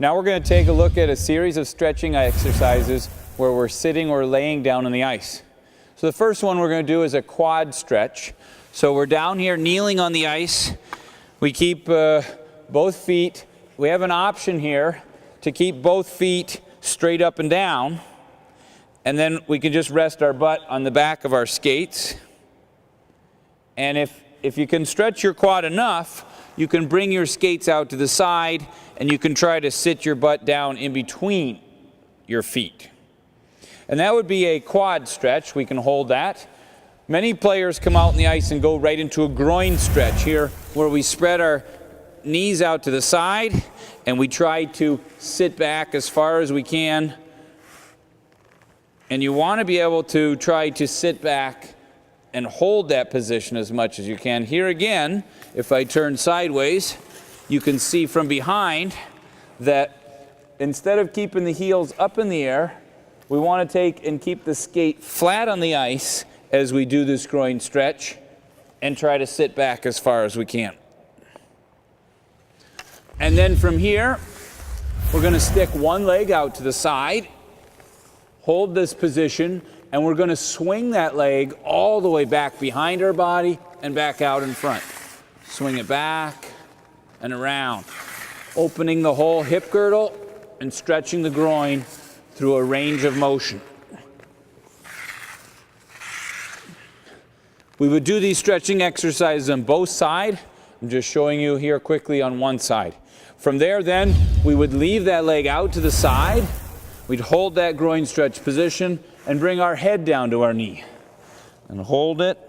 Now we're going to take a look at a series of stretching exercises where we're sitting or laying down on the ice. So the first one we're going to do is a quad stretch. So we're down here kneeling on the ice. We keep both feet. We have an option here to keep both feet straight up and down. And then we can just rest our butt on the back of our skates. And if you can stretch your quad enough, you can bring your skates out to the side and you can try to sit your butt down in between your feet. And that would be a quad stretch. We can hold that. Many players come out on the ice and go right into a groin stretch here where we spread our knees out to the side and we try to sit back as far as we can. And you want to be able to try to sit back and hold that position as much as you can. Here again, if I turn sideways, you can see from behind that instead of keeping the heels up in the air, we want to take and keep the skate flat on the ice as we do this groin stretch and try to sit back as far as we can. And then from here, we're going to stick one leg out to the side, hold this position, and we're going to swing that leg all the way back behind our body and back out in front. Swing it back and around, opening the whole hip girdle and stretching the groin through a range of motion. We would do these stretching exercises on both sides. I'm just showing you here quickly on one side. From there then, we would leave that leg out to the side. We'd hold that groin stretch position and bring our head down to our knee. And hold it.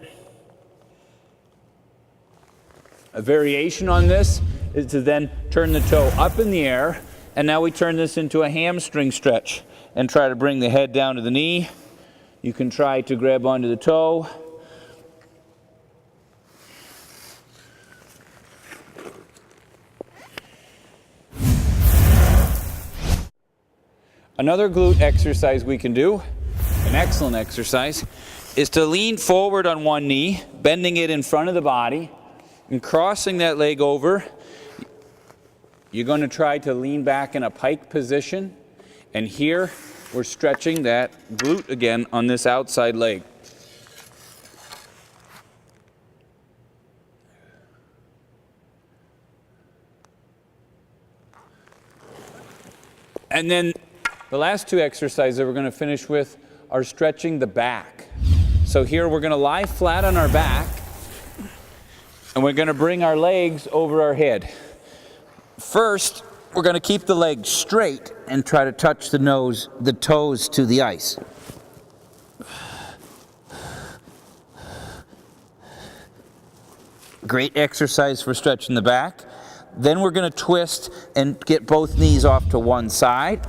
A variation on this is to then turn the toe up in the air, and now we turn this into a hamstring stretch and try to bring the head down to the knee. You can try to grab onto the toe. Another glute exercise we can do, an excellent exercise, is to lean forward on one knee, bending it in front of the body, and crossing that leg over. You're going to try to lean back in a pike position, and here we're stretching that glute again on this outside leg. And then the last two exercises that we're going to finish with are stretching the back. So here we're going to lie flat on our back and we're going to bring our legs over our head. First, we're going to keep the legs straight and try to touch the toes to the ice. Great exercise for stretching the back. Then we're going to twist and get both knees off to one side.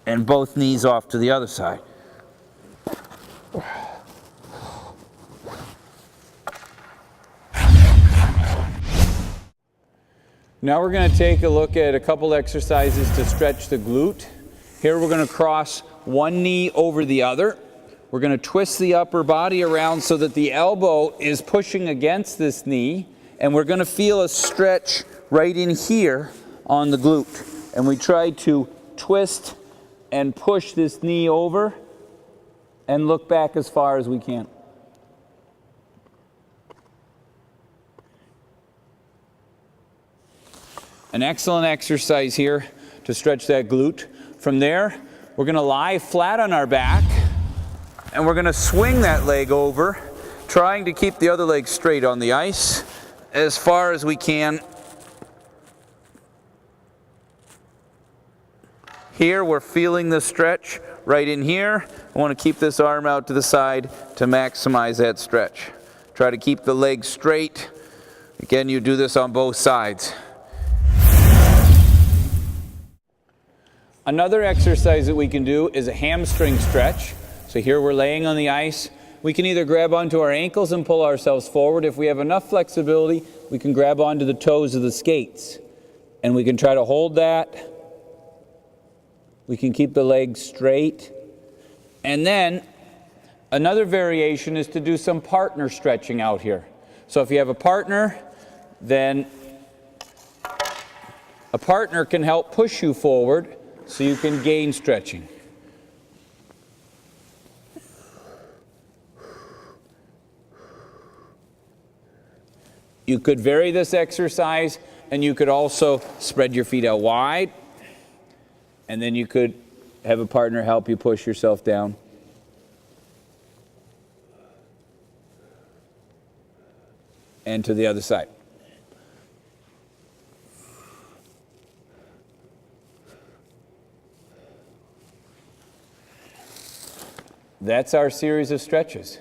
And both knees off to the other side. Now we're going to take a look at a couple exercises to stretch the glute. Here we're going to cross one knee over the other. We're going to twist the upper body around so that the elbow is pushing against this knee, and we're going to feel a stretch right in here on the glute. And we try to twist and push this knee over and look back as far as we can. An excellent exercise here to stretch that glute. From there, we're going to lie flat on our back and we're going to swing that leg over, trying to keep the other leg straight on the ice as far as we can. Here we're feeling the stretch right in here. I want to keep this arm out to the side to maximize that stretch. Try to keep the leg straight. Again, you do this on both sides. Another exercise that we can do is a hamstring stretch. So here we're laying on the ice. We can either grab onto our ankles and pull ourselves forward. If we have enough flexibility, we can grab onto the toes of the skates. And we can try to hold that. We can keep the legs straight. And then another variation is to do some partner stretching out here. So if you have a partner, then A partner can help push you forward so you can gain stretching. You could vary this exercise, and you could also spread your feet out wide, and then you could have a partner help you push yourself down. And to the other side. That's our series of stretches.